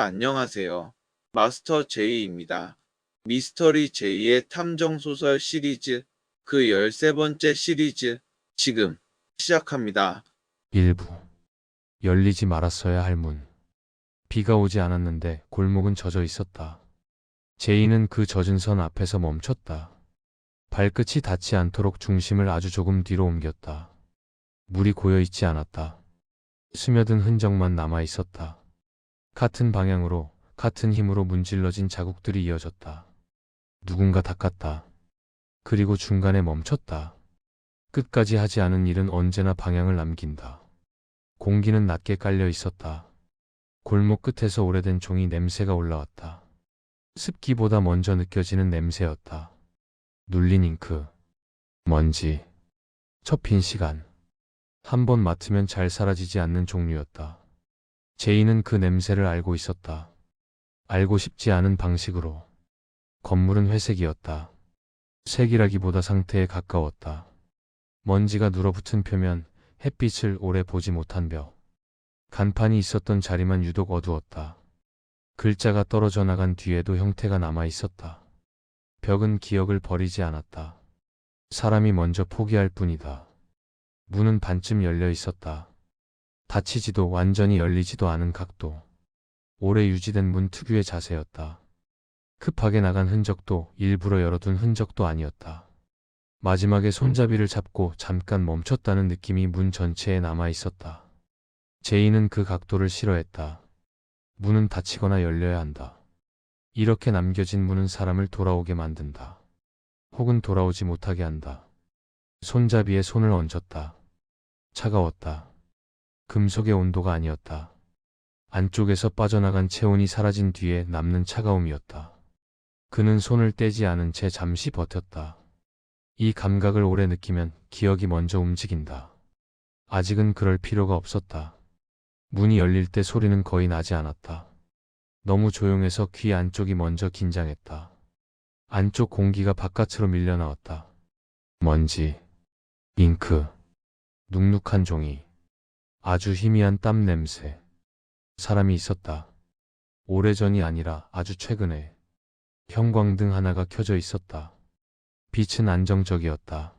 안녕하세요. 마스터 제이입니다. 미스터리 제이의 탐정소설 시리즈 그 13번째 시리즈 지금 시작합니다. 일부 열리지 말았어야 할 문. 비가 오지 않았는데 골목은 젖어 있었다. 제이는 그 젖은 선 앞에서 멈췄다. 발끝이 닿지 않도록 중심을 아주 조금 뒤로 옮겼다. 물이 고여 있지 않았다. 스며든 흔적만 남아 있었다. 같은 방향으로, 같은 힘으로 문질러진 자국들이 이어졌다. 누군가 닦았다. 그리고 중간에 멈췄다. 끝까지 하지 않은 일은 언제나 방향을 남긴다. 공기는 낮게 깔려 있었다. 골목 끝에서 오래된 종이 냄새가 올라왔다. 습기보다 먼저 느껴지는 냄새였다. 눌린 잉크, 먼지, 접힌 시간. 한 번 맡으면 잘 사라지지 않는 종류였다. 제이는 그 냄새를 알고 있었다. 알고 싶지 않은 방식으로. 건물은 회색이었다. 색이라기보다 상태에 가까웠다. 먼지가 눌어붙은 표면, 햇빛을 오래 보지 못한 벽. 간판이 있었던 자리만 유독 어두웠다. 글자가 떨어져 나간 뒤에도 형태가 남아 있었다. 벽은 기억을 버리지 않았다. 사람이 먼저 포기할 뿐이다. 문은 반쯤 열려 있었다. 닫히지도 완전히 열리지도 않은 각도. 오래 유지된 문 특유의 자세였다. 급하게 나간 흔적도 일부러 열어둔 흔적도 아니었다. 마지막에 손잡이를 잡고 잠깐 멈췄다는 느낌이 문 전체에 남아 있었다. 제이는 그 각도를 싫어했다. 문은 닫히거나 열려야 한다. 이렇게 남겨진 문은 사람을 돌아오게 만든다. 혹은 돌아오지 못하게 한다. 손잡이에 손을 얹었다. 차가웠다. 금속의 온도가 아니었다. 안쪽에서 빠져나간 체온이 사라진 뒤에 남는 차가움이었다. 그는 손을 떼지 않은 채 잠시 버텼다. 이 감각을 오래 느끼면 기억이 먼저 움직인다. 아직은 그럴 필요가 없었다. 문이 열릴 때 소리는 거의 나지 않았다. 너무 조용해서 귀 안쪽이 먼저 긴장했다. 안쪽 공기가 바깥으로 밀려나왔다. 먼지, 잉크, 눅눅한 종이, 아주 희미한 땀 냄새. 사람이 있었다. 오래전이 아니라 아주 최근에. 형광등 하나가 켜져 있었다. 빛은 안정적이었다.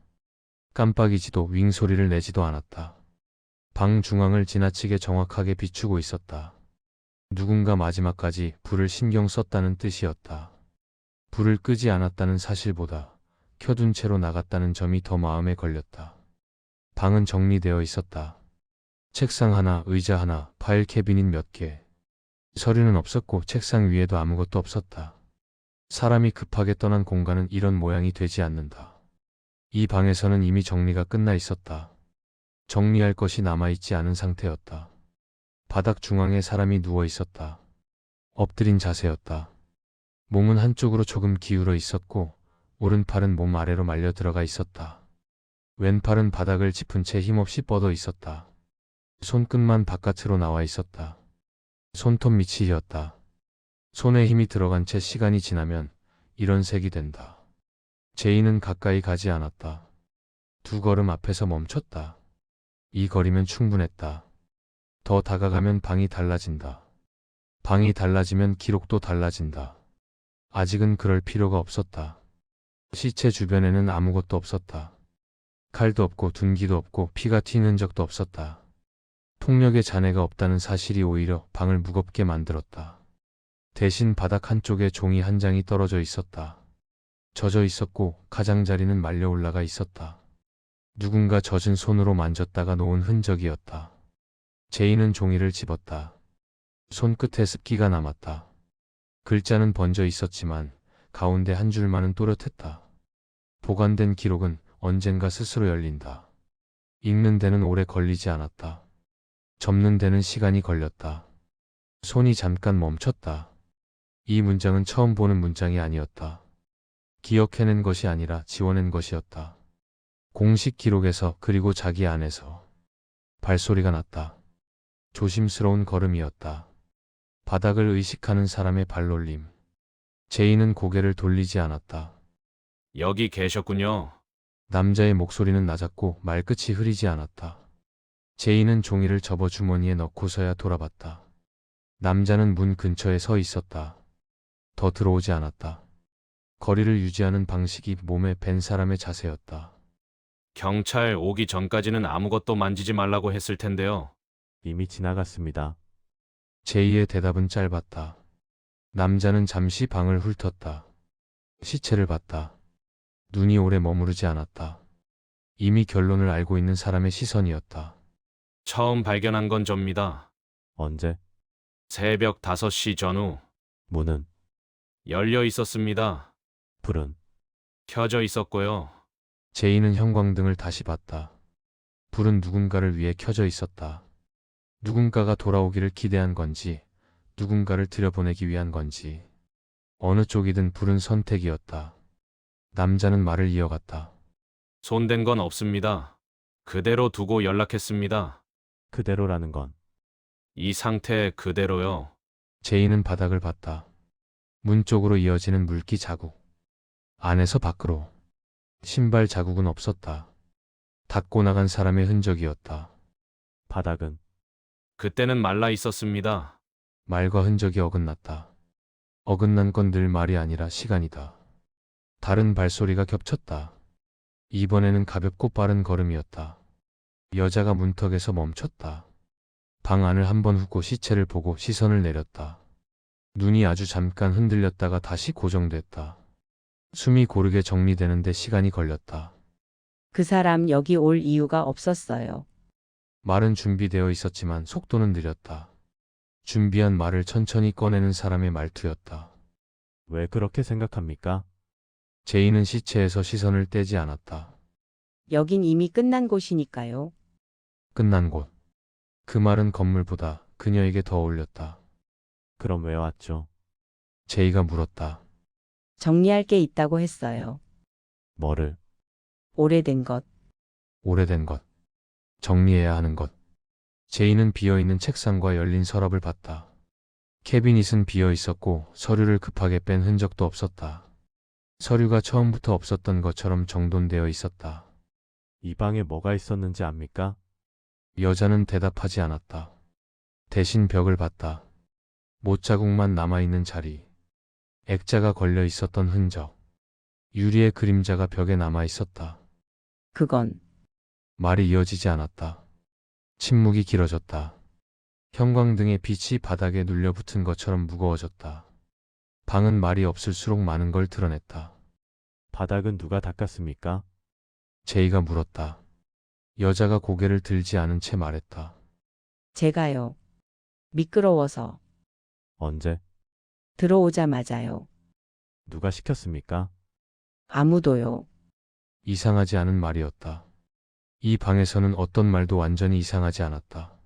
깜빡이지도 윙 소리를 내지도 않았다. 방 중앙을 지나치게 정확하게 비추고 있었다. 누군가 마지막까지 불을 신경 썼다는 뜻이었다. 불을 끄지 않았다는 사실보다 켜둔 채로 나갔다는 점이 더 마음에 걸렸다. 방은 정리되어 있었다. 책상 하나, 의자 하나, 파일 캐비닛 몇 개. 서류는 없었고 책상 위에도 아무것도 없었다. 사람이 급하게 떠난 공간은 이런 모양이 되지 않는다. 이 방에서는 이미 정리가 끝나 있었다. 정리할 것이 남아있지 않은 상태였다. 바닥 중앙에 사람이 누워 있었다. 엎드린 자세였다. 몸은 한쪽으로 조금 기울어 있었고 오른팔은 몸 아래로 말려 들어가 있었다. 왼팔은 바닥을 짚은 채 힘없이 뻗어 있었다. 손끝만 바깥으로 나와 있었다. 손톱 밑이 휘었다. 손에 힘이 들어간 채 시간이 지나면 이런 색이 된다. 제이는 가까이 가지 않았다. 두 걸음 앞에서 멈췄다. 이 거리면 충분했다. 더 다가가면 방이 달라진다. 방이 달라지면 기록도 달라진다. 아직은 그럴 필요가 없었다. 시체 주변에는 아무것도 없었다. 칼도 없고 둔기도 없고 피가 튄 흔적도 없었다. 폭력의 잔해가 없다는 사실이 오히려 방을 무겁게 만들었다. 대신 바닥 한쪽에 종이 한 장이 떨어져 있었다. 젖어 있었고 가장자리는 말려 올라가 있었다. 누군가 젖은 손으로 만졌다가 놓은 흔적이었다. 제이는 종이를 집었다. 손끝에 습기가 남았다. 글자는 번져 있었지만 가운데 한 줄만은 또렷했다. 보관된 기록은 언젠가 스스로 열린다. 읽는 데는 오래 걸리지 않았다. 접는 데는 시간이 걸렸다. 손이 잠깐 멈췄다. 이 문장은 처음 보는 문장이 아니었다. 기억해낸 것이 아니라 지워낸 것이었다. 공식 기록에서 그리고 자기 안에서. 발소리가 났다. 조심스러운 걸음이었다. 바닥을 의식하는 사람의 발놀림. 제이는 고개를 돌리지 않았다. 여기 계셨군요. 남자의 목소리는 낮았고 말끝이 흐리지 않았다. 제이는 종이를 접어 주머니에 넣고서야 돌아봤다. 남자는 문 근처에 서 있었다. 더 들어오지 않았다. 거리를 유지하는 방식이 몸에 밴 사람의 자세였다. 경찰 오기 전까지는 아무것도 만지지 말라고 했을 텐데요. 이미 지나갔습니다. 제이의 대답은 짧았다. 남자는 잠시 방을 훑었다. 시체를 봤다. 눈이 오래 머무르지 않았다. 이미 결론을 알고 있는 사람의 시선이었다. 처음 발견한 건 접니다. 언제? 새벽 5시 전후 문은, 열려 있었습니다. 불은, 켜져 있었고요. 제이는 형광등을 다시 봤다. 불은 누군가를 위해 켜져 있었다. 누군가가 돌아오기를 기대한 건지, 누군가를 들여보내기 위한 건지. 어느 쪽이든 불은 선택이었다. 남자는 말을 이어갔다. 손댄 건 없습니다. 그대로 두고 연락했습니다. 그대로라는 건 이 상태 그대로요. 제이는 바닥을 봤다. 문 쪽으로 이어지는 물기 자국. 안에서 밖으로. 신발 자국은 없었다. 닫고 나간 사람의 흔적이었다. 바닥은 그때는 말라 있었습니다. 말과 흔적이 어긋났다. 어긋난 건 늘 말이 아니라 시간이다. 다른 발소리가 겹쳤다. 이번에는 가볍고 빠른 걸음이었다. 여자가 문턱에서 멈췄다. 방 안을 한번 훑고 시체를 보고 시선을 내렸다. 눈이 아주 잠깐 흔들렸다가 다시 고정됐다. 숨이 고르게 정리되는데 시간이 걸렸다. 그 사람 여기 올 이유가 없었어요. 말은 준비되어 있었지만 속도는 느렸다. 준비한 말을 천천히 꺼내는 사람의 말투였다. 왜 그렇게 생각합니까? 제이는 시체에서 시선을 떼지 않았다. 여긴 이미 끝난 곳이니까요. 끝난 곳. 그 말은 건물보다 그녀에게 더 어울렸다. 그럼 왜 왔죠? 제이가 물었다. 정리할 게 있다고 했어요. 뭐를? 오래된 것. 오래된 것. 정리해야 하는 것. 제이는 비어있는 책상과 열린 서랍을 봤다. 캐비닛은 비어 있었고 서류를 급하게 뺀 흔적도 없었다. 서류가 처음부터 없었던 것처럼 정돈되어 있었다. 이 방에 뭐가 있었는지 압니까? 여자는 대답하지 않았다. 대신 벽을 봤다. 못자국만 남아있는 자리. 액자가 걸려 있었던 흔적. 유리의 그림자가 벽에 남아 있었다. 그건 말이 이어지지 않았다. 침묵이 길어졌다. 형광등의 빛이 바닥에 눌려붙은 것처럼 무거워졌다. 방은 말이 없을수록 많은 걸 드러냈다. 바닥은 누가 닦았습니까? 제이가 물었다. 여자가 고개를 들지 않은 채 말했다. 제가요. 미끄러워서 언제? 들어오자마자요. 누가 시켰습니까? 아무도요. 이상하지 않은 말이었다. 이 방에서는 어떤 말도 완전히 이상하지 않았다.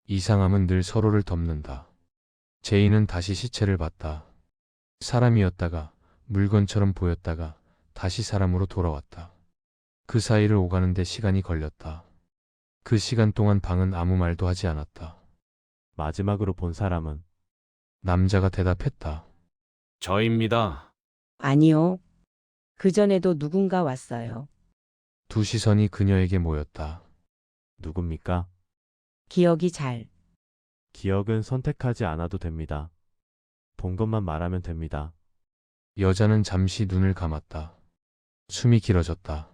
이상함은 늘 서로를 덮는다. 제이는 다시 시체를 봤다. 사람이었다가 물건처럼 보였다가 다시 사람으로 돌아왔다. 그 사이를 오가는데 시간이 걸렸다. 그 시간 동안 방은 아무 말도 하지 않았다. 마지막으로 본 사람은 남자가 대답했다. 저입니다. 아니요. 그전에도 누군가 왔어요. 두 시선이 그녀에게 모였다. 누굽니까? 기억이 잘. 기억은 선택하지 않아도 됩니다. 본 것만 말하면 됩니다. 여자는 잠시 눈을 감았다. 숨이 길어졌다.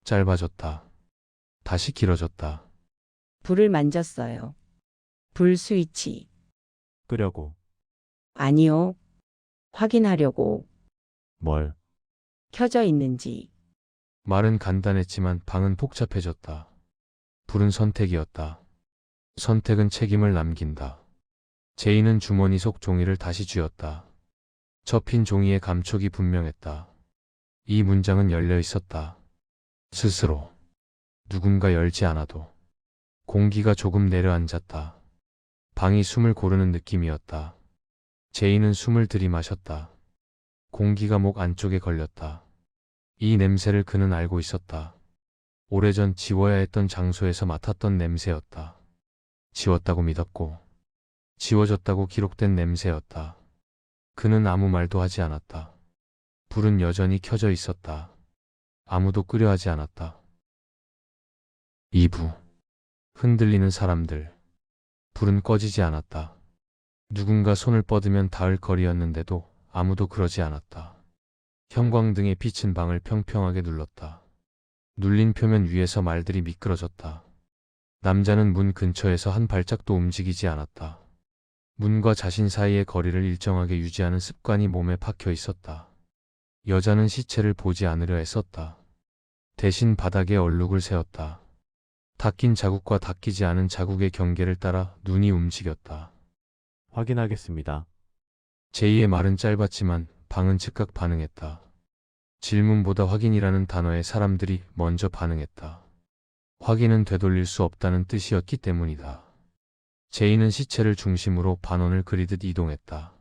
짧아졌다. 다시 길어졌다. 불을 만졌어요. 불 스위치. 끄려고. 아니요. 확인하려고. 뭘? 켜져 있는지. 말은 간단했지만 방은 복잡해졌다. 불은 선택이었다. 선택은 책임을 남긴다. 제이는 주머니 속 종이를 다시 쥐었다. 접힌 종이의 감촉이 분명했다. 이 문장은 열려 있었다. 스스로. 누군가 열지 않아도. 공기가 조금 내려앉았다. 방이 숨을 고르는 느낌이었다. 제이는 숨을 들이마셨다. 공기가 목 안쪽에 걸렸다. 이 냄새를 그는 알고 있었다. 오래전 지워야 했던 장소에서 맡았던 냄새였다. 지웠다고 믿었고, 지워졌다고 기록된 냄새였다. 그는 아무 말도 하지 않았다. 불은 여전히 켜져 있었다. 아무도 끄려 하지 않았다. 2부. 흔들리는 사람들. 불은 꺼지지 않았다. 누군가 손을 뻗으면 닿을 거리였는데도 아무도 그러지 않았다. 형광등에 비친 방을 평평하게 눌렀다. 눌린 표면 위에서 말들이 미끄러졌다. 남자는 문 근처에서 한 발짝도 움직이지 않았다. 문과 자신 사이의 거리를 일정하게 유지하는 습관이 몸에 박혀 있었다. 여자는 시체를 보지 않으려 애썼다. 대신 바닥에 얼룩을 세웠다. 닦인 자국과 닦이지 않은 자국의 경계를 따라 눈이 움직였다. 확인하겠습니다. 제이의 말은 짧았지만 방은 즉각 반응했다. 질문보다 확인이라는 단어에 사람들이 먼저 반응했다. 확인은 되돌릴 수 없다는 뜻이었기 때문이다. 제이는 시체를 중심으로 반원을 그리듯 이동했다.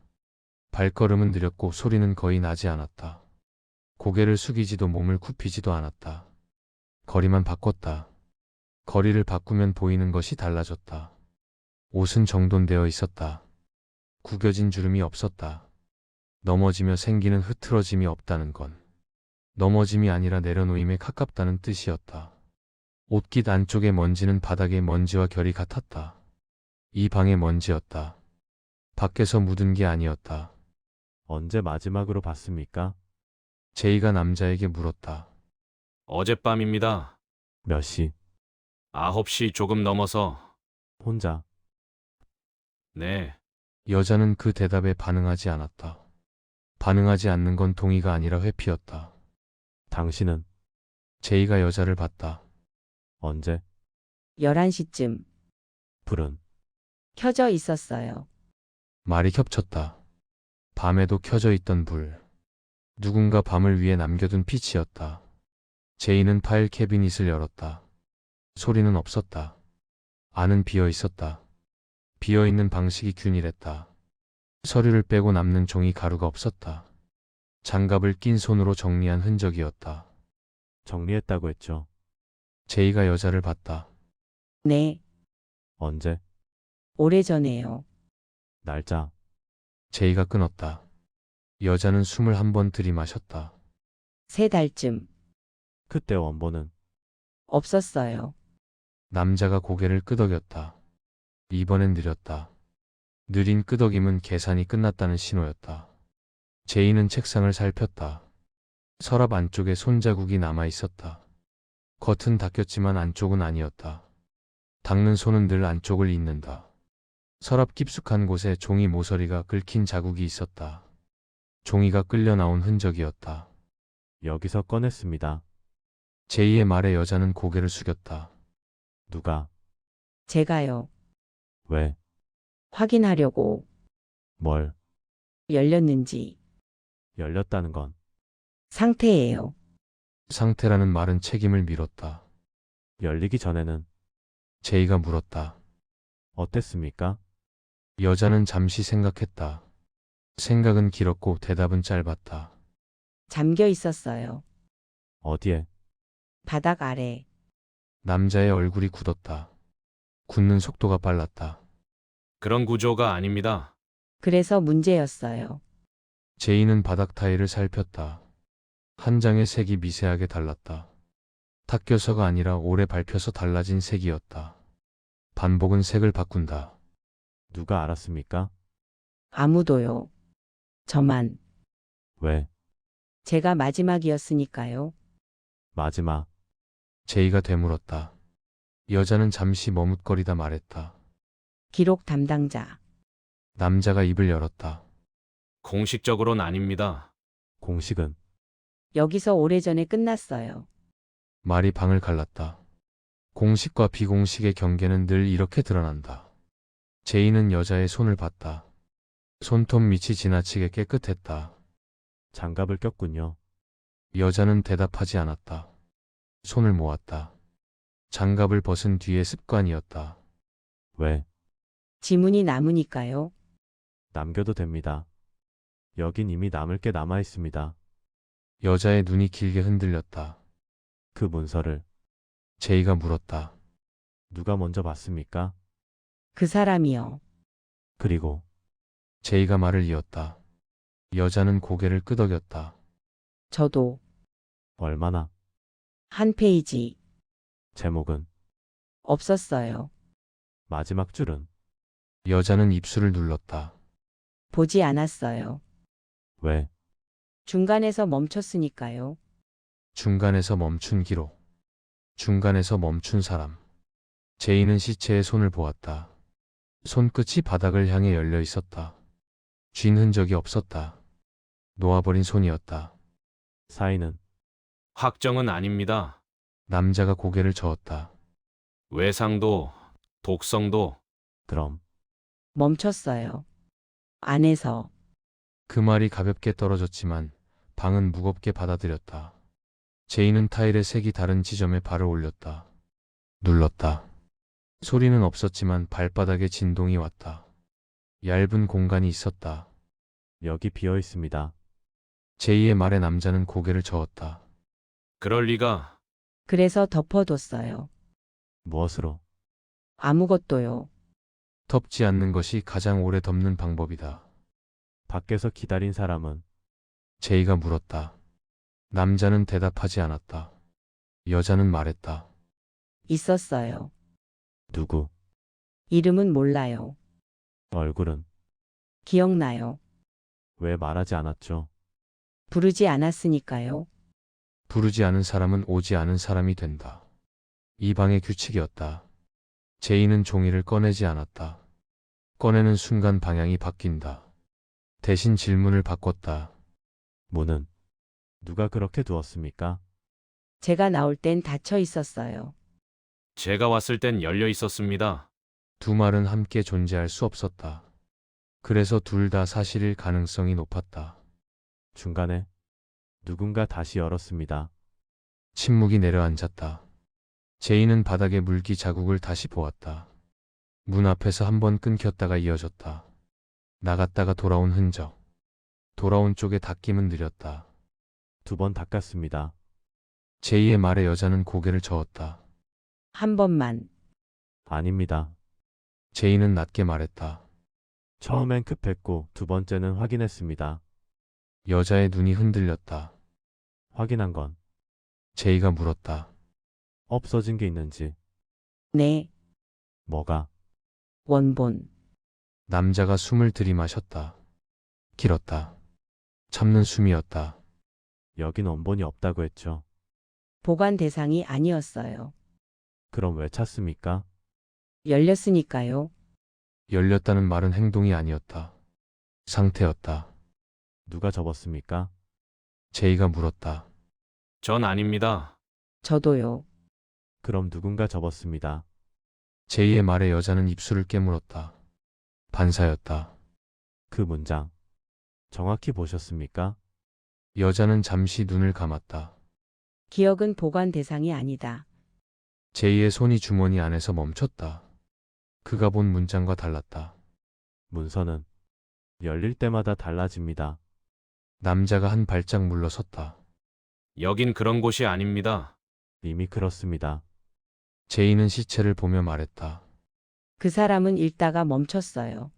발걸음은 느렸고 소리는 거의 나지 않았다. 고개를 숙이지도 몸을 굽히지도 않았다. 거리만 바꿨다. 거리를 바꾸면 보이는 것이 달라졌다. 옷은 정돈되어 있었다. 구겨진 주름이 없었다. 넘어지며 생기는 흐트러짐이 없다는 건 넘어짐이 아니라 내려놓임에 가깝다는 뜻이었다. 옷깃 안쪽의 먼지는 바닥의 먼지와 결이 같았다. 이 방의 먼지였다. 밖에서 묻은 게 아니었다. 언제 마지막으로 봤습니까? 제이가 남자에게 물었다. 어젯밤입니다. 몇 시? 9시 조금 넘어서. 혼자? 네. 여자는 그 대답에 반응하지 않았다. 반응하지 않는 건 동의가 아니라 회피였다. 당신은? 제이가 여자를 봤다. 언제? 11시쯤 불은? 켜져 있었어요. 말이 겹쳤다. 밤에도 켜져 있던 불. 누군가 밤을 위해 남겨둔 빛이었다. 제이는 파일 캐비닛을 열었다. 소리는 없었다. 안은 비어 있었다. 비어 있는 방식이 균일했다. 서류를 빼고 남는 종이 가루가 없었다. 장갑을 낀 손으로 정리한 흔적이었다. 정리했다고 했죠. 제이가 여자를 봤다. 네, 언제? 오래전에요. 날짜? 제이가 끊었다. 여자는 숨을 한 번 들이마셨다. 3달쯤 그때 원본은? 없었어요. 남자가 고개를 끄덕였다. 이번엔 느렸다. 느린 끄덕임은 계산이 끝났다는 신호였다. 제이는 책상을 살폈다. 서랍 안쪽에 손자국이 남아 있었다. 겉은 닦였지만 안쪽은 아니었다. 닦는 손은 늘 안쪽을 잇는다. 서랍 깊숙한 곳에 종이 모서리가 긁힌 자국이 있었다. 종이가 끌려 나온 흔적이었다. 여기서 꺼냈습니다. 제이의 말에 여자는 고개를 숙였다. 누가? 제가요. 왜? 확인하려고. 뭘? 열렸는지. 열렸다는 건? 상태예요. 상태라는 말은 책임을 밀었다. 열리기 전에는? 제이가 물었다. 어땠습니까? 여자는 잠시 생각했다. 생각은 길었고 대답은 짧았다. 잠겨 있었어요. 어디에? 바닥 아래. 남자의 얼굴이 굳었다. 굳는 속도가 빨랐다. 그런 구조가 아닙니다. 그래서 문제였어요. 제이는 바닥 타일을 살폈다. 한 장의 색이 미세하게 달랐다. 닦여서가 아니라 오래 밟혀서 달라진 색이었다. 반복은 색을 바꾼다. 누가 알았습니까? 아무도요. 저만. 왜? 제가 마지막이었으니까요. 마지막. 제이가 되물었다. 여자는 잠시 머뭇거리다 말했다. 기록 담당자. 남자가 입을 열었다. 공식적으로는 아닙니다. 공식은? 여기서 오래전에 끝났어요. 말이 방을 갈랐다. 공식과 비공식의 경계는 늘 이렇게 드러난다. 제이는 여자의 손을 봤다. 손톱 밑이 지나치게 깨끗했다. 장갑을 꼈군요. 여자는 대답하지 않았다. 손을 모았다. 장갑을 벗은 뒤의 습관이었다. 왜? 지문이 남으니까요. 남겨도 됩니다. 여긴 이미 남을 게 남아 있습니다. 여자의 눈이 길게 흔들렸다. 그 문서를 제이가 물었다. 누가 먼저 봤습니까? 그 사람이요. 그리고 제이가 말을 이었다. 여자는 고개를 끄덕였다. 저도. 얼마나? 한 페이지. 제목은? 없었어요. 마지막 줄은? 여자는 입술을 눌렀다. 보지 않았어요. 왜? 중간에서 멈췄으니까요. 중간에서 멈춘 기록. 중간에서 멈춘 사람. 제이는 시체의 손을 보았다. 손끝이 바닥을 향해 열려 있었다. 쥔 흔적이 없었다. 놓아버린 손이었다. 사인은 확정은 아닙니다. 남자가 고개를 저었다. 외상도, 독성도, 그럼 멈췄어요. 안에서. 그 말이 가볍게 떨어졌지만 방은 무겁게 받아들였다. 제이는 타일의 색이 다른 지점에 발을 올렸다. 눌렀다. 소리는 없었지만 발바닥에 진동이 왔다. 얇은 공간이 있었다. 여기 비어 있습니다. 제이의 말에 남자는 고개를 저었다. 그럴 리가. 그래서 덮어뒀어요. 무엇으로? 아무것도요. 덮지 않는 것이 가장 오래 덮는 방법이다. 밖에서 기다린 사람은 제이가 물었다. 남자는 대답하지 않았다. 여자는 말했다. 있었어요. 누구? 이름은 몰라요. 얼굴은 기억나요. 왜 말하지 않았죠? 부르지 않았으니까요. 부르지 않은 사람은 오지 않은 사람이 된다. 이 방의 규칙이었다. 제이는 종이를 꺼내지 않았다. 꺼내는 순간 방향이 바뀐다. 대신 질문을 바꿨다. 문은 누가 그렇게 두었습니까? 제가 나올 땐 닫혀 있었어요. 제가 왔을 땐 열려 있었습니다. 두 말은 함께 존재할 수 없었다. 그래서 둘 다 사실일 가능성이 높았다. 중간에 누군가 다시 열었습니다. 침묵이 내려앉았다. 제이는 바닥에 물기 자국을 다시 보았다. 문 앞에서 한 번 끊겼다가 이어졌다. 나갔다가 돌아온 흔적. 돌아온 쪽에 닿김은 느렸다. 2번 닦았습니다. 제이의 말에 여자는 고개를 저었다. 한 번만. 아닙니다. 제이는 낮게 말했다. 처음엔 급했고 2번째는 확인했습니다. 여자의 눈이 흔들렸다. 확인한 건 제이가 물었다. 없어진 게 있는지. 네. 뭐가? 원본. 남자가 숨을 들이마셨다. 길었다. 참는 숨이었다. 여긴 원본이 없다고 했죠. 보관 대상이 아니었어요. 그럼 왜 찾습니까? 열렸으니까요. 열렸다는 말은 행동이 아니었다. 상태였다. 누가 접었습니까? 제이가 물었다. 전 아닙니다. 저도요. 그럼 누군가 접었습니다. 제이의 말에 여자는 입술을 깨물었다. 반사였다. 그 문장 정확히 보셨습니까? 여자는 잠시 눈을 감았다. 기억은 보관 대상이 아니다. 제이의 손이 주머니 안에서 멈췄다. 그가 본 문장과 달랐다. 문서는 열릴 때마다 달라집니다. 남자가 한 발짝 물러섰다. 여긴 그런 곳이 아닙니다. 이미 그렇습니다. 제이는 시체를 보며 말했다. 그 사람은 읽다가 멈췄어요.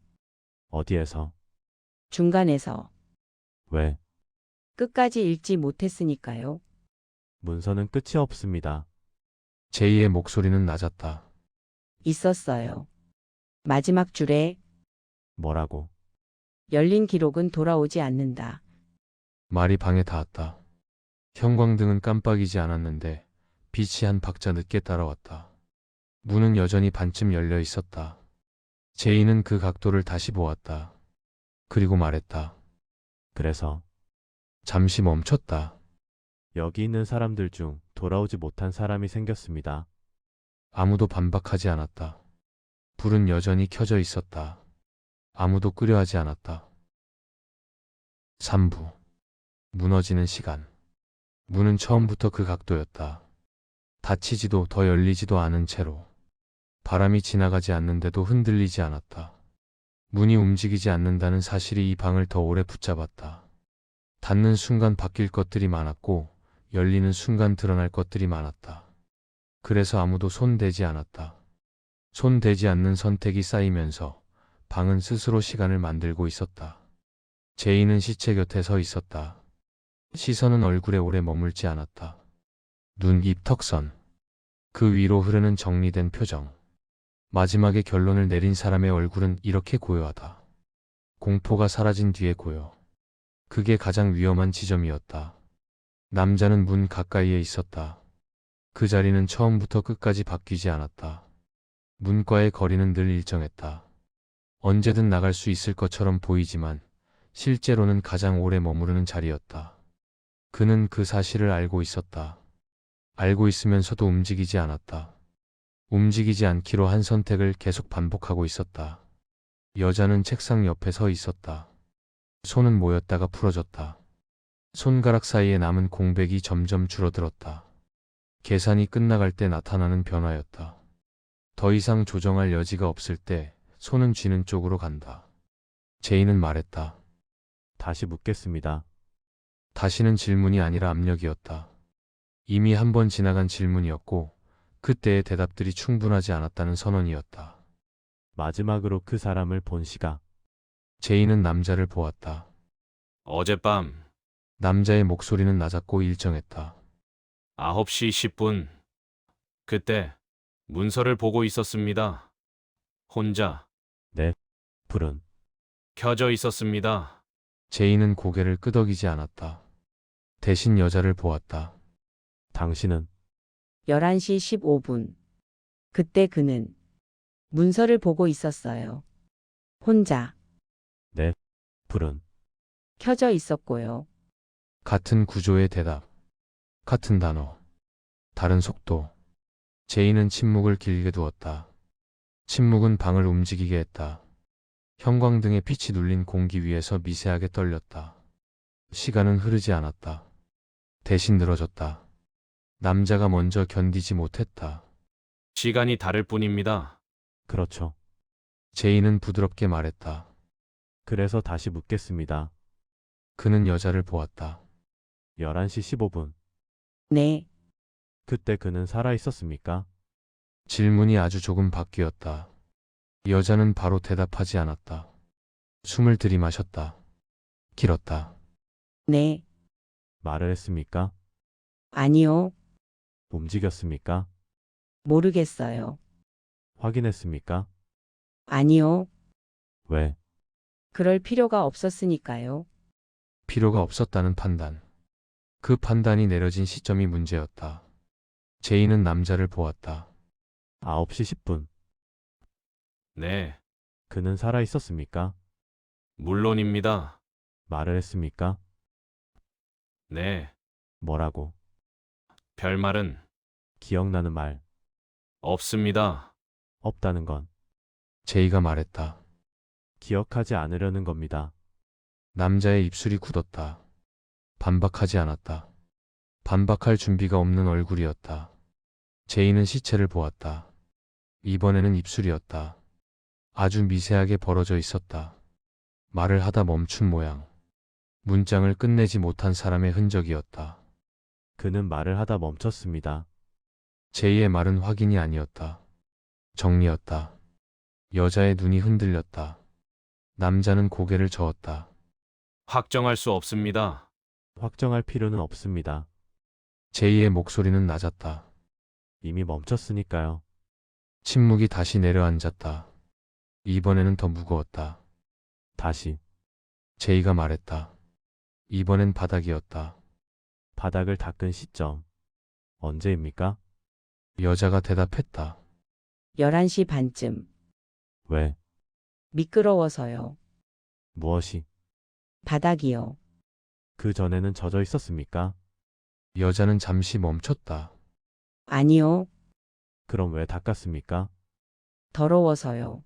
어디에서? 중간에서. 왜? 끝까지 읽지 못했으니까요. 문서는 끝이 없습니다. 제이의 목소리는 낮았다. 있었어요. 마지막 줄에 뭐라고? 열린 기록은 돌아오지 않는다. 말이 방에 닿았다. 형광등은 깜빡이지 않았는데 빛이 한 박자 늦게 따라왔다. 문은 여전히 반쯤 열려 있었다. 제이는 그 각도를 다시 보았다. 그리고 말했다. 그래서 잠시 멈췄다. 여기 있는 사람들 중 돌아오지 못한 사람이 생겼습니다. 아무도 반박하지 않았다. 불은 여전히 켜져 있었다. 아무도 끄려하지 않았다. 3부. 무너지는 시간. 문은 처음부터 그 각도였다. 닫히지도 더 열리지도 않은 채로. 바람이 지나가지 않는데도 흔들리지 않았다. 문이 움직이지 않는다는 사실이 이 방을 더 오래 붙잡았다. 닫는 순간 바뀔 것들이 많았고 열리는 순간 드러날 것들이 많았다. 그래서 아무도 손대지 않았다. 손대지 않는 선택이 쌓이면서 방은 스스로 시간을 만들고 있었다. 제이는 시체 곁에 서 있었다. 시선은 얼굴에 오래 머물지 않았다. 눈, 입, 턱선. 그 위로 흐르는 정리된 표정. 마지막에 결론을 내린 사람의 얼굴은 이렇게 고요하다. 공포가 사라진 뒤에 고요. 그게 가장 위험한 지점이었다. 남자는 문 가까이에 있었다. 그 자리는 처음부터 끝까지 바뀌지 않았다. 문과의 거리는 늘 일정했다. 언제든 나갈 수 있을 것처럼 보이지만 실제로는 가장 오래 머무르는 자리였다. 그는 그 사실을 알고 있었다. 알고 있으면서도 움직이지 않았다. 움직이지 않기로 한 선택을 계속 반복하고 있었다. 여자는 책상 옆에 서 있었다. 손은 모였다가 풀어졌다. 손가락 사이에 남은 공백이 점점 줄어들었다. 계산이 끝나갈 때 나타나는 변화였다. 더 이상 조정할 여지가 없을 때 손은 쥐는 쪽으로 간다. 제이는 말했다. 다시 묻겠습니다. 다시는 질문이 아니라 압력이었다. 이미 한 번 지나간 질문이었고 그때의 대답들이 충분하지 않았다는 선언이었다. 마지막으로 그 사람을 본 시각. 제이는 남자를 보았다. 어젯밤 남자의 목소리는 낮았고 일정했다. 9시 10분. 그때 문서를 보고 있었습니다. 혼자 불은 켜져 있었습니다. 제이는 고개를 끄덕이지 않았다. 대신 여자를 보았다. 당신은 11시 15분. 그때 그는 문서를 보고 있었어요. 혼자 불은 켜져 있었고요. 같은 구조의 대답. 같은 단어. 다른 속도. 제이는 침묵을 길게 두었다. 침묵은 방을 움직이게 했다. 형광등의 빛이 눌린 공기 위에서 미세하게 떨렸다. 시간은 흐르지 않았다. 대신 늘어졌다. 남자가 먼저 견디지 못했다. 시간이 다를 뿐입니다. 그렇죠. 제이는 부드럽게 말했다. 그래서 다시 묻겠습니다. 그는 여자를 보았다. 11시 15분. 네, 그때 그는 살아 있었습니까? 질문이 아주 조금 바뀌었다. 여자는 바로 대답하지 않았다. 숨을 들이마셨다. 길었다. 네, 말을 했습니까? 아니요, 움직였습니까? 모르겠어요. 확인했습니까? 아니요, 왜? 그럴 필요가 없었으니까요. 필요가 없었다는 판단. 그 판단이 내려진 시점이 문제였다. 제이는 남자를 보았다. 9시 10분. 네, 그는 살아 있었습니까? 물론입니다. 말을 했습니까? 네, 뭐라고? 별말은 기억나는 말. 없습니다. 없다는 건 제이가 말했다. 기억하지 않으려는 겁니다. 남자의 입술이 굳었다. 반박하지 않았다. 반박할 준비가 없는 얼굴이었다. 제이는 시체를 보았다. 이번에는 입술이었다. 아주 미세하게 벌어져 있었다. 말을 하다 멈춘 모양. 문장을 끝내지 못한 사람의 흔적이었다. 그는 말을 하다 멈췄습니다. 제이의 말은 확인이 아니었다. 정리였다. 여자의 눈이 흔들렸다. 남자는 고개를 저었다. 확정할 수 없습니다. 확정할 필요는 없습니다. 제이의 목소리는 낮았다. 이미 멈췄으니까요. 침묵이 다시 내려앉았다. 이번에는 더 무거웠다. 다시 제이가 말했다. 이번엔 바닥이었다. 바닥을 닦은 시점. 언제입니까? 여자가 대답했다. 11시 반쯤. 왜? 미끄러워서요. 무엇이? 바닥이요. 그 전에는 젖어 있었습니까? 여자는 잠시 멈췄다. 아니요, 그럼 왜 닦았습니까? 더러워서요.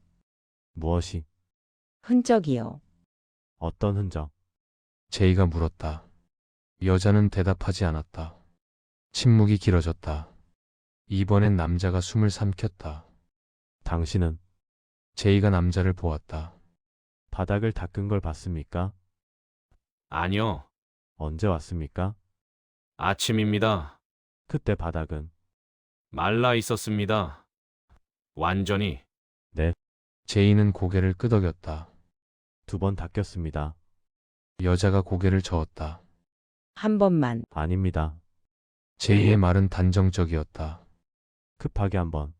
무엇이? 흔적이요. 어떤 흔적? 제이가 물었다. 여자는 대답하지 않았다. 침묵이 길어졌다. 이번엔 남자가 숨을 삼켰다. 당신은 제이가 남자를 보았다. 바닥을 닦은 걸 봤습니까? 아니요, 언제 왔습니까? 아침입니다. 그때 바닥은 말라 있었습니다. 완전히. 제이는 고개를 끄덕였다. 2번 닦였습니다. 여자가 고개를 저었다. 한 번만. 아닙니다. 제이의 말은 단정적이었다. 급하게 한번.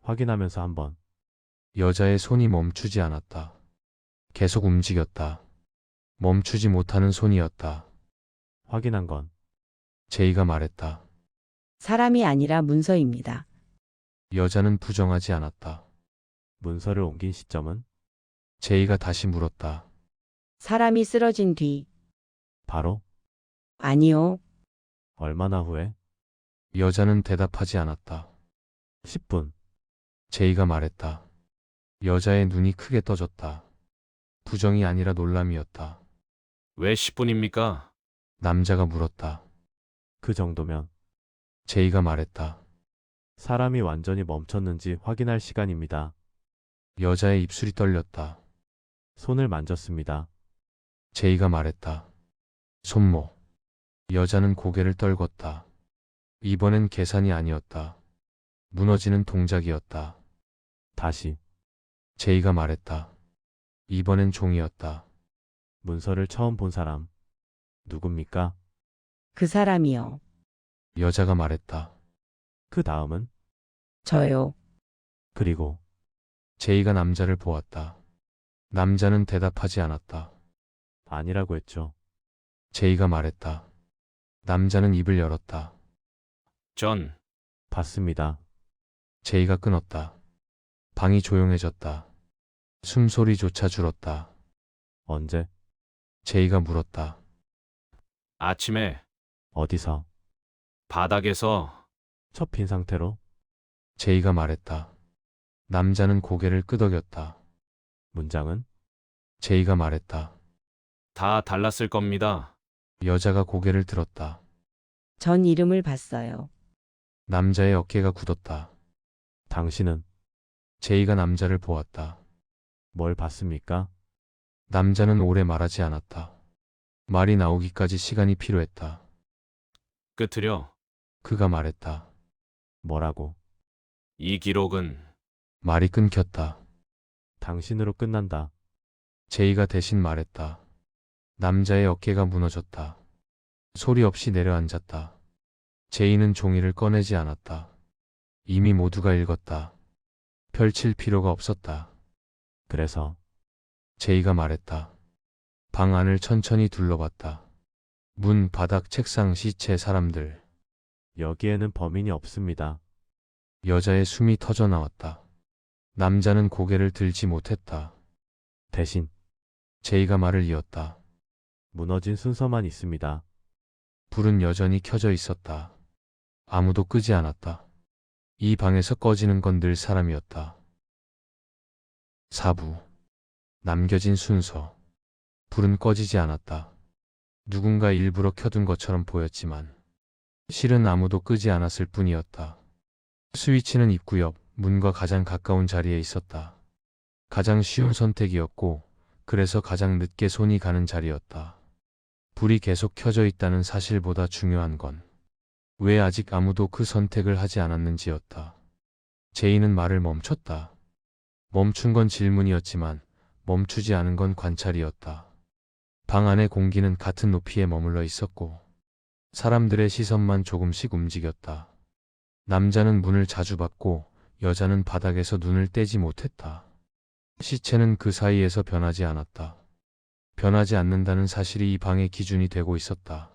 확인하면서 한번. 여자의 손이 멈추지 않았다. 계속 움직였다. 멈추지 못하는 손이었다. 확인한 건 제이가 말했다. 사람이 아니라 문서입니다. 여자는 부정하지 않았다. 문서를 옮긴 시점은 제이가 다시 물었다. 사람이 쓰러진 뒤, 바로 아니요, 얼마나 후에? 여자는 대답하지 않았다. 10분. 제이가 말했다. 여자의 눈이 크게 떠졌다. 부정이 아니라 놀람이었다. 왜 10분입니까? 남자가 물었다. 그 정도면 제이가 말했다. 사람이 완전히 멈췄는지 확인할 시간입니다. 여자의 입술이 떨렸다. 손을 만졌습니다. 제이가 말했다. 손목. 여자는 고개를 떨궜다. 이번엔 계산이 아니었다. 무너지는 동작이었다. 다시 제이가 말했다. 이번엔 종이었다. 문서를 처음 본 사람. 누굽니까? 그 사람이요. 여자가 말했다. 그 다음은? 저요. 그리고 제이가 남자를 보았다. 남자는 대답하지 않았다. 아니라고 했죠. 제이가 말했다. 남자는 입을 열었다. 전 봤습니다. 제이가 끊었다. 방이 조용해졌다. 숨소리조차 줄었다. 언제? 제이가 물었다. 아침에 어디서? 바닥에서 첫 빈 상태로? 제이가 말했다. 남자는 고개를 끄덕였다. 문장은? 제이가 말했다. 다 달랐을 겁니다. 여자가 고개를 들었다. 전 이름을 봤어요. 남자의 어깨가 굳었다. 당신은 제이가 남자를 보았다. 뭘 봤습니까? 남자는 오래 말하지 않았다. 말이 나오기까지 시간이 필요했다. 끝으려 그가 말했다. 뭐라고? 이 기록은 말이 끊겼다. 당신으로 끝난다. 제이가 대신 말했다. 남자의 어깨가 무너졌다. 소리 없이 내려앉았다. 제이는 종이를 꺼내지 않았다. 이미 모두가 읽었다. 펼칠 필요가 없었다. 그래서 제이가 말했다. 방 안을 천천히 둘러봤다. 문, 바닥, 책상, 시체, 사람들. 여기에는 범인이 없습니다. 여자의 숨이 터져 나왔다. 남자는 고개를 들지 못했다. 대신 제이가 말을 이었다. 무너진 순서만 있습니다. 불은 여전히 켜져 있었다. 아무도 끄지 않았다. 이 방에서 꺼지는 건 늘 사람이었다. 4부. 남겨진 순서. 불은 꺼지지 않았다. 누군가 일부러 켜둔 것처럼 보였지만 실은 아무도 끄지 않았을 뿐이었다. 스위치는 입구 옆 문과 가장 가까운 자리에 있었다. 가장 쉬운 선택이었고 그래서 가장 늦게 손이 가는 자리였다. 불이 계속 켜져 있다는 사실보다 중요한 건 왜 아직 아무도 그 선택을 하지 않았는지였다. 제이는 말을 멈췄다. 멈춘 건 질문이었지만 멈추지 않은 건 관찰이었다. 방 안의 공기는 같은 높이에 머물러 있었고 사람들의 시선만 조금씩 움직였다. 남자는 문을 자주 받고 여자는 바닥에서 눈을 떼지 못했다. 시체는 그 사이에서 변하지 않았다. 변하지 않는다는 사실이 이 방의 기준이 되고 있었다.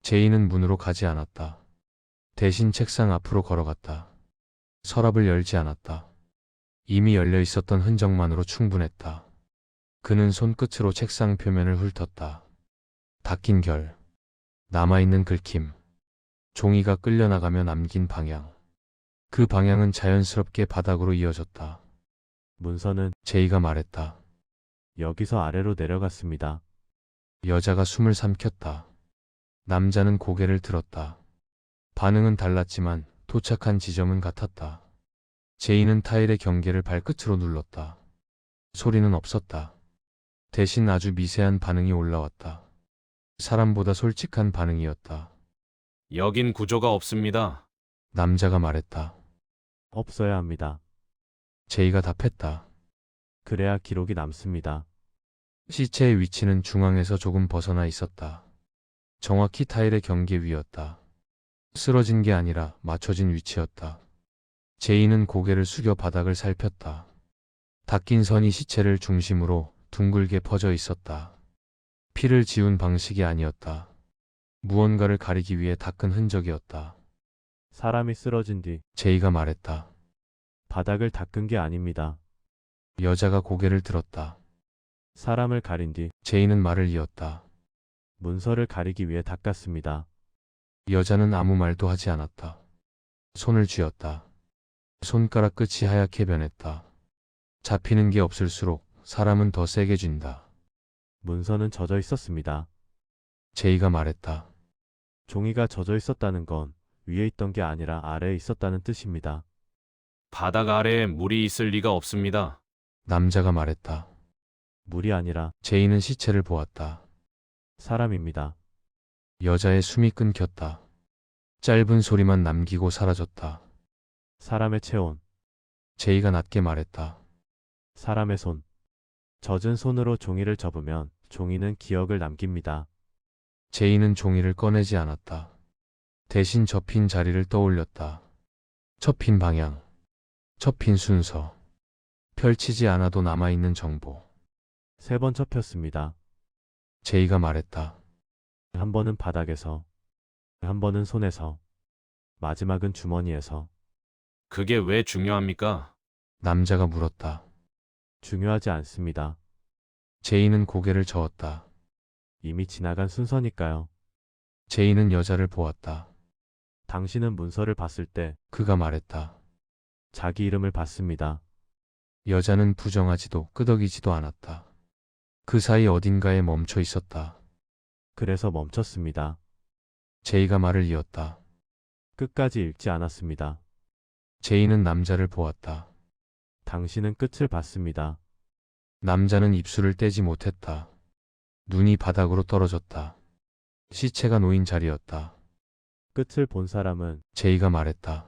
제이는 문으로 가지 않았다. 대신 책상 앞으로 걸어갔다. 서랍을 열지 않았다. 이미 열려 있었던 흔적만으로 충분했다. 그는 손끝으로 책상 표면을 훑었다. 닦인 결, 남아있는 긁힘, 종이가 끌려나가며 남긴 방향. 그 방향은 자연스럽게 바닥으로 이어졌다. 문서는 제이가 말했다. 여기서 아래로 내려갔습니다. 여자가 숨을 삼켰다. 남자는 고개를 들었다. 반응은 달랐지만 도착한 지점은 같았다. 제이는 타일의 경계를 발끝으로 눌렀다. 소리는 없었다. 대신 아주 미세한 반응이 올라왔다. 사람보다 솔직한 반응이었다. 여긴 구조가 없습니다. 남자가 말했다. 없어야 합니다. 제이가 답했다. 그래야 기록이 남습니다. 시체의 위치는 중앙에서 조금 벗어나 있었다. 정확히 타일의 경계 위였다. 쓰러진 게 아니라 맞춰진 위치였다. 제이는 고개를 숙여 바닥을 살폈다. 닦인 선이 시체를 중심으로 둥글게 퍼져 있었다. 피를 지운 방식이 아니었다. 무언가를 가리기 위해 닦은 흔적이었다. 사람이 쓰러진 뒤 제이가 말했다. 바닥을 닦은 게 아닙니다. 여자가 고개를 들었다. 사람을 가린 뒤 제이는 말을 이었다. 문서를 가리기 위해 닦았습니다. 여자는 아무 말도 하지 않았다. 손을 쥐었다. 손가락 끝이 하얗게 변했다. 잡히는 게 없을수록 사람은 더 세게 쥔다. 문서는 젖어 있었습니다. 제이가 말했다. 종이가 젖어 있었다는 건 위에 있던 게 아니라 아래에 있었다는 뜻입니다. 바닥 아래에 물이 있을 리가 없습니다. 남자가 말했다. 물이 아니라 제이는 시체를 보았다. 사람입니다. 여자의 숨이 끊겼다. 짧은 소리만 남기고 사라졌다. 사람의 체온, 제이가 낮게 말했다. 사람의 손. 젖은 손으로 종이를 접으면 종이는 기억을 남깁니다. 제이는 종이를 꺼내지 않았다. 대신 접힌 자리를 떠올렸다. 접힌 방향, 접힌 순서, 펼치지 않아도 남아있는 정보. 3번 접혔습니다. 제이가 말했다. 한 번은 바닥에서, 한 번은 손에서, 마지막은 주머니에서. 그게 왜 중요합니까? 남자가 물었다. 중요하지 않습니다. 제이는 고개를 저었다. 이미 지나간 순서니까요. 제이는 여자를 보았다. 당신은 문서를 봤을 때 그가 말했다. 자기 이름을 봤습니다. 여자는 부정하지도 끄덕이지도 않았다. 그 사이 어딘가에 멈춰 있었다. 그래서 멈췄습니다. 제이가 말을 이었다. 끝까지 읽지 않았습니다. 제이는 남자를 보았다. 당신은 끝을 봤습니다. 남자는 입술을 떼지 못했다. 눈이 바닥으로 떨어졌다. 시체가 놓인 자리였다. 끝을 본 사람은 제이가 말했다.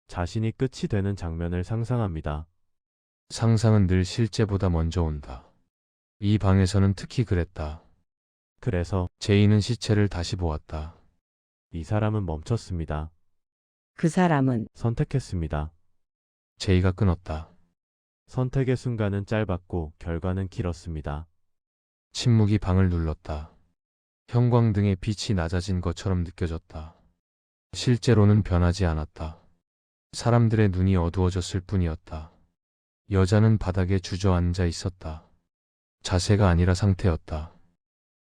자신이 끝이 되는 장면을 상상합니다. 상상은 늘 실제보다 먼저 온다. 이 방에서는 특히 그랬다. 그래서 제이는 시체를 다시 보았다. 이 사람은 멈췄습니다. 그 사람은 선택했습니다. 제이가 끊었다. 선택의 순간은 짧았고 결과는 길었습니다. 침묵이 방을 눌렀다. 형광등의 빛이 낮아진 것처럼 느껴졌다. 실제로는 변하지 않았다. 사람들의 눈이 어두워졌을 뿐이었다. 여자는 바닥에 주저앉아 있었다. 자세가 아니라 상태였다.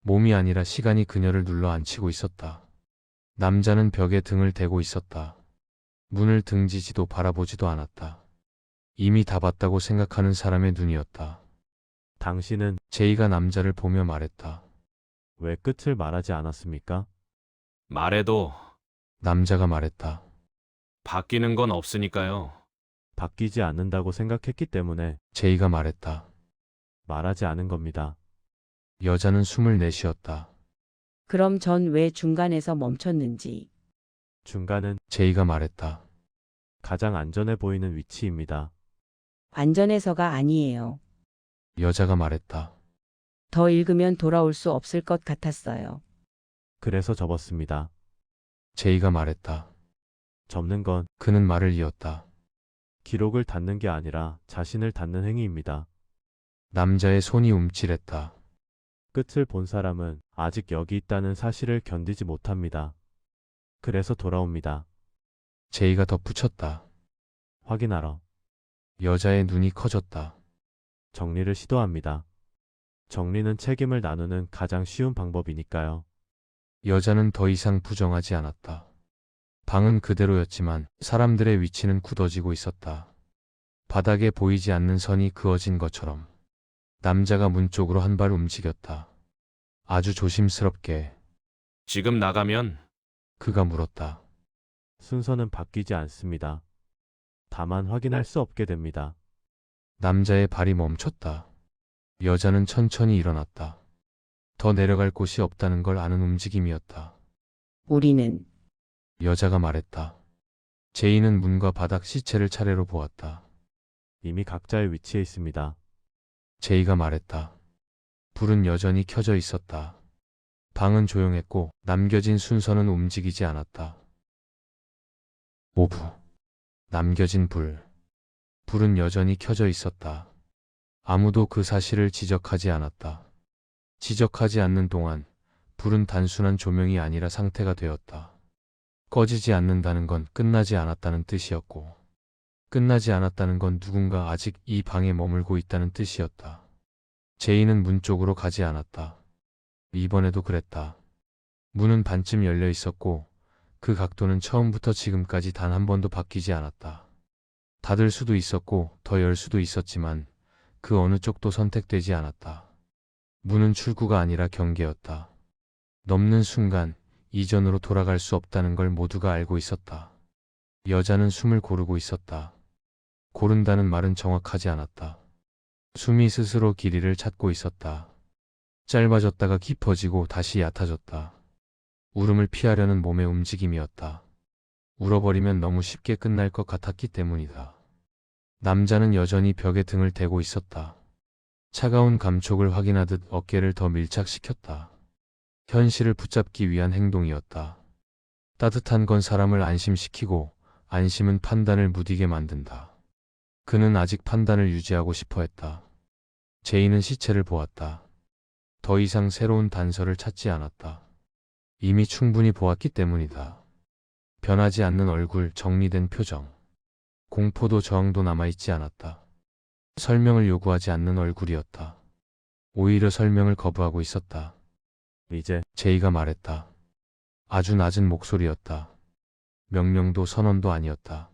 몸이 아니라 시간이 그녀를 눌러 앉히고 있었다. 남자는 벽에 등을 대고 있었다. 문을 등지지도 바라보지도 않았다. 이미 다 봤다고 생각하는 사람의 눈이었다. 당신은 제이가 남자를 보며 말했다. 왜 끝을 말하지 않았습니까? 말해도 남자가 말했다. 바뀌는 건 없으니까요. 바뀌지 않는다고 생각했기 때문에 제이가 말했다. 말하지 않은 겁니다. 여자는 숨을 내쉬었다. 그럼 전 왜 중간에서 멈췄는지. 중간은 제이가 말했다. 가장 안전해 보이는 위치입니다. 안전해서가 아니에요. 여자가 말했다. 더 읽으면 돌아올 수 없을 것 같았어요. 그래서 접었습니다. 제이가 말했다. 접는 건 그는 말을 이었다. 기록을 닫는 게 아니라 자신을 닫는 행위입니다. 남자의 손이 움찔했다. 끝을 본 사람은 아직 여기 있다는 사실을 견디지 못합니다. 그래서 돌아옵니다. 제이가 덧붙였다. 확인하러. 여자의 눈이 커졌다. 정리를 시도합니다. 정리는 책임을 나누는 가장 쉬운 방법이니까요. 여자는 더 이상 부정하지 않았다. 방은 그대로였지만 사람들의 위치는 굳어지고 있었다. 바닥에 보이지 않는 선이 그어진 것처럼. 남자가 문 쪽으로 한 발 움직였다. 아주 조심스럽게. 지금 나가면 그가 물었다. 순서는 바뀌지 않습니다. 다만 확인할 수 없게 됩니다. 남자의 발이 멈췄다. 여자는 천천히 일어났다. 더 내려갈 곳이 없다는 걸 아는 움직임이었다. 우리는 여자가 말했다. 제이는 문과 바닥 시체를 차례로 보았다. 이미 각자의 위치에 있습니다. 제이가 말했다. 불은 여전히 켜져 있었다. 방은 조용했고 남겨진 순서는 움직이지 않았다. 5분. 남겨진 불. 불은 여전히 켜져 있었다. 아무도 그 사실을 지적하지 않았다. 지적하지 않는 동안 불은 단순한 조명이 아니라 상태가 되었다. 꺼지지 않는다는 건 끝나지 않았다는 뜻이었고, 끝나지 않았다는 건 누군가 아직 이 방에 머물고 있다는 뜻이었다. 제이는 문 쪽으로 가지 않았다. 이번에도 그랬다. 문은 반쯤 열려 있었고, 그 각도는 처음부터 지금까지 단 한 번도 바뀌지 않았다. 닫을 수도 있었고, 더 열 수도 있었지만, 그 어느 쪽도 선택되지 않았다. 문은 출구가 아니라 경계였다. 넘는 순간, 이전으로 돌아갈 수 없다는 걸 모두가 알고 있었다. 여자는 숨을 고르고 있었다. 고른다는 말은 정확하지 않았다. 숨이 스스로 길이를 찾고 있었다. 짧아졌다가 깊어지고 다시 얕아졌다. 울음을 피하려는 몸의 움직임이었다. 울어버리면 너무 쉽게 끝날 것 같았기 때문이다. 남자는 여전히 벽에 등을 대고 있었다. 차가운 감촉을 확인하듯 어깨를 더 밀착시켰다. 현실을 붙잡기 위한 행동이었다. 따뜻한 건 사람을 안심시키고 안심은 판단을 무디게 만든다. 그는 아직 판단을 유지하고 싶어 했다. 제이는 시체를 보았다. 더 이상 새로운 단서를 찾지 않았다. 이미 충분히 보았기 때문이다. 변하지 않는 얼굴, 정리된 표정. 공포도 저항도 남아있지 않았다. 설명을 요구하지 않는 얼굴이었다. 오히려 설명을 거부하고 있었다. 이제 제이가 말했다. 아주 낮은 목소리였다. 명령도 선언도 아니었다.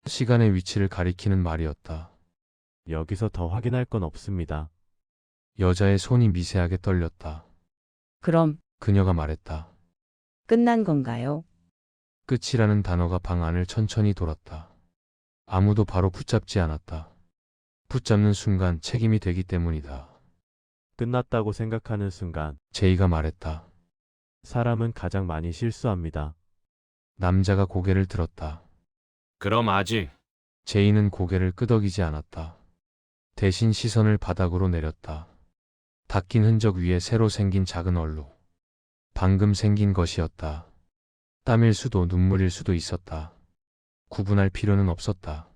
시간의 위치를 가리키는 말이었다. 여기서 더 확인할 건 없습니다. 여자의 손이 미세하게 떨렸다. 그럼 그녀가 말했다. 끝난 건가요? 끝이라는 단어가 방 안을 천천히 돌았다. 아무도 바로 붙잡지 않았다. 붙잡는 순간 책임이 되기 때문이다. 끝났다고 생각하는 순간 제이가 말했다. 사람은 가장 많이 실수합니다. 남자가 고개를 들었다. 그럼 아직 제이는 고개를 끄덕이지 않았다. 대신 시선을 바닥으로 내렸다. 닦인 흔적 위에 새로 생긴 작은 얼룩. 방금 생긴 것이었다. 땀일 수도 눈물일 수도 있었다. 구분할 필요는 없었다.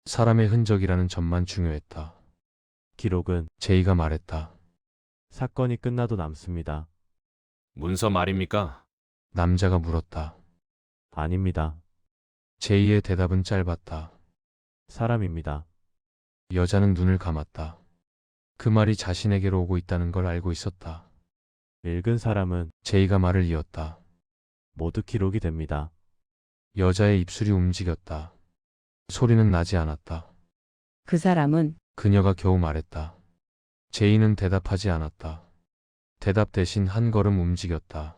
사람의 흔적이라는 점만 중요했다. 기록은 제이가 말했다. 사건이 끝나도 남습니다. 문서 말입니까? 남자가 물었다. 아닙니다. 제이의 대답은 짧았다. 사람입니다. 여자는 눈을 감았다. 그 말이 자신에게로 오고 있다는 걸 알고 있었다. 읽은 사람은 제이가 말을 이었다. 모두 기록이 됩니다. 여자의 입술이 움직였다. 소리는 나지 않았다. 그 사람은 그녀가 겨우 말했다. 제이는 대답하지 않았다. 대답 대신 한 걸음 움직였다.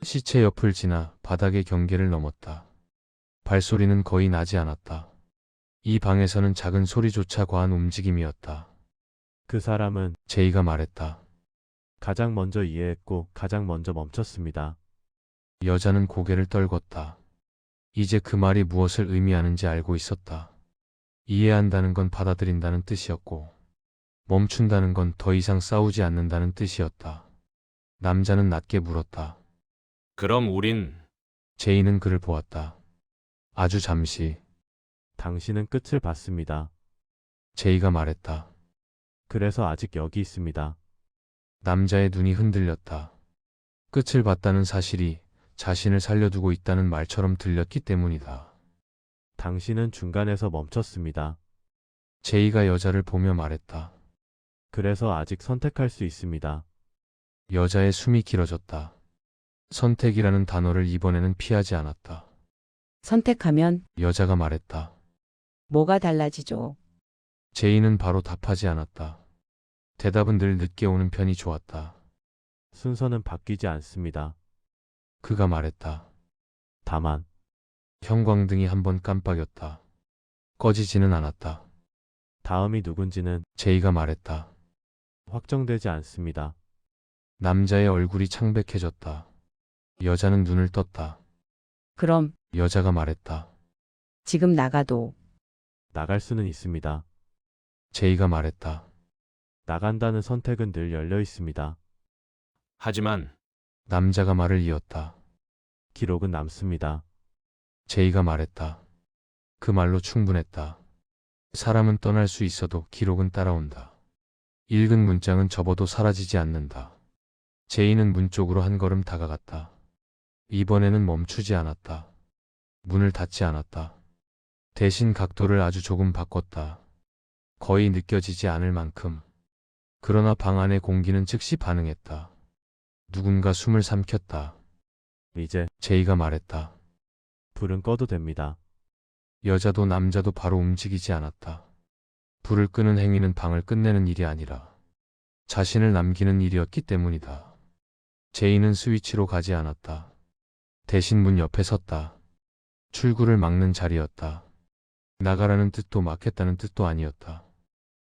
시체 옆을 지나 바닥의 경계를 넘었다. 발소리는 거의 나지 않았다. 이 방에서는 작은 소리조차 과한 움직임이었다. 그 사람은 제이가 말했다. 가장 먼저 이해했고 가장 먼저 멈췄습니다. 여자는 고개를 떨궜다. 이제 그 말이 무엇을 의미하는지 알고 있었다. 이해한다는 건 받아들인다는 뜻이었고, 멈춘다는 건 더 이상 싸우지 않는다는 뜻이었다. 남자는 낮게 물었다. 그럼 우린 제이는 그를 보았다. 아주 잠시. 당신은 끝을 봤습니다. 제이가 말했다. 그래서 아직 여기 있습니다. 남자의 눈이 흔들렸다. 끝을 봤다는 사실이 자신을 살려두고 있다는 말처럼 들렸기 때문이다. 당신은 중간에서 멈췄습니다. 제이가 여자를 보며 말했다. 그래서 아직 선택할 수 있습니다. 여자의 숨이 길어졌다. 선택이라는 단어를 이번에는 피하지 않았다. 선택하면 여자가 말했다. 뭐가 달라지죠? 제이는 바로 답하지 않았다. 대답은 늘 늦게 오는 편이 좋았다. 순서는 바뀌지 않습니다. 그가 말했다. 다만 형광등이 한번 깜빡였다. 꺼지지는 않았다. 다음이 누군지는 제이가 말했다. 확정되지 않습니다. 남자의 얼굴이 창백해졌다. 여자는 눈을 떴다. 그럼 여자가 말했다. 지금 나가도 나갈 수는 있습니다. 제이가 말했다. 나간다는 선택은 늘 열려 있습니다. 하지만 남자가 말을 이었다. 기록은 남습니다. 제이가 말했다. 그 말로 충분했다. 사람은 떠날 수 있어도 기록은 따라온다. 읽은 문장은 접어도 사라지지 않는다. 제이는 문 쪽으로 한 걸음 다가갔다. 이번에는 멈추지 않았다. 문을 닫지 않았다. 대신 각도를 아주 조금 바꿨다. 거의 느껴지지 않을 만큼. 그러나 방 안의 공기는 즉시 반응했다. 누군가 숨을 삼켰다. 이제 제이가 말했다. 불은 꺼도 됩니다. 여자도 남자도 바로 움직이지 않았다. 불을 끄는 행위는 방을 끝내는 일이 아니라 자신을 남기는 일이었기 때문이다. 제이는 스위치로 가지 않았다. 대신 문 옆에 섰다. 출구를 막는 자리였다. 나가라는 뜻도 막겠다는 뜻도 아니었다.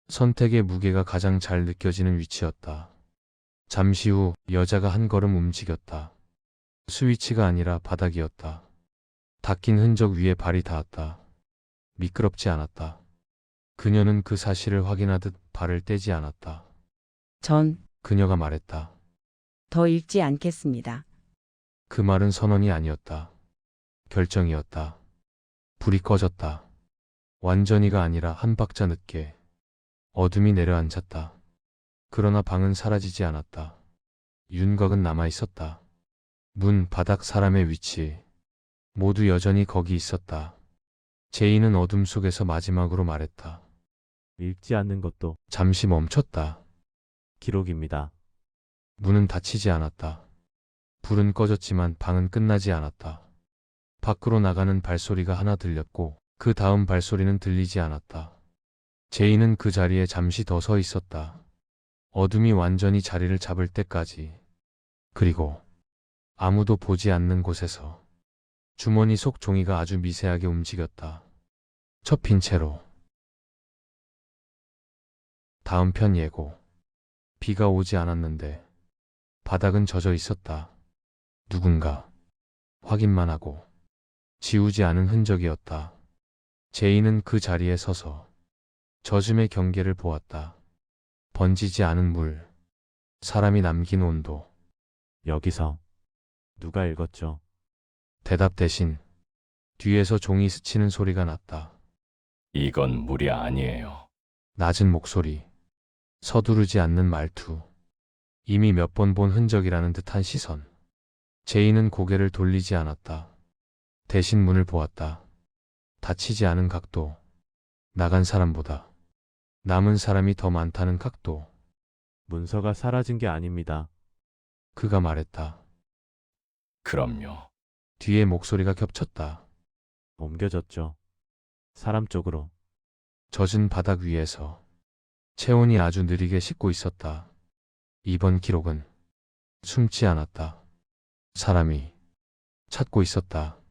선택의 무게가 가장 잘 느껴지는 위치였다. 잠시 후 여자가 한 걸음 움직였다. 스위치가 아니라 바닥이었다. 닦인 흔적 위에 발이 닿았다. 미끄럽지 않았다. 그녀는 그 사실을 확인하듯 발을 떼지 않았다. 전 그녀가 말했다. 더 읽지 않겠습니다. 그 말은 선언이 아니었다. 결정이었다. 불이 꺼졌다. 완전히가 아니라 한 박자 늦게. 어둠이 내려앉았다. 그러나 방은 사라지지 않았다. 윤곽은 남아있었다. 문, 바닥, 사람의 위치. 모두 여전히 거기 있었다. 제이는 어둠 속에서 마지막으로 말했다. 읽지 않는 것도 잠시 멈췄다. 기록입니다. 문은 닫히지 않았다. 불은 꺼졌지만 방은 끝나지 않았다. 밖으로 나가는 발소리가 하나 들렸고 그 다음 발소리는 들리지 않았다. 제이는 그 자리에 잠시 더 서 있었다. 어둠이 완전히 자리를 잡을 때까지. 그리고 아무도 보지 않는 곳에서 주머니 속 종이가 아주 미세하게 움직였다. 접힌 채로. 다음 편 예고. 비가 오지 않았는데 바닥은 젖어 있었다. 누군가 확인만 하고 지우지 않은 흔적이었다. 제이는 그 자리에 서서 젖음의 경계를 보았다. 번지지 않은 물, 사람이 남긴 온도. 여기서 누가 읽었죠? 대답 대신 뒤에서 종이 스치는 소리가 났다. 이건 물이 아니에요. 낮은 목소리, 서두르지 않는 말투, 이미 몇 번 본 흔적이라는 듯한 시선. 제이는 고개를 돌리지 않았다. 대신 문을 보았다. 닫히지 않은 각도, 나간 사람보다 남은 사람이 더 많다는 각도. 문서가 사라진 게 아닙니다. 그가 말했다. 그럼요. 뒤에 목소리가 겹쳤다. 옮겨졌죠. 사람 쪽으로. 젖은 바닥 위에서 체온이 아주 느리게 식고 있었다. 이번 기록은 숨지 않았다. 사람이 찾고 있었다.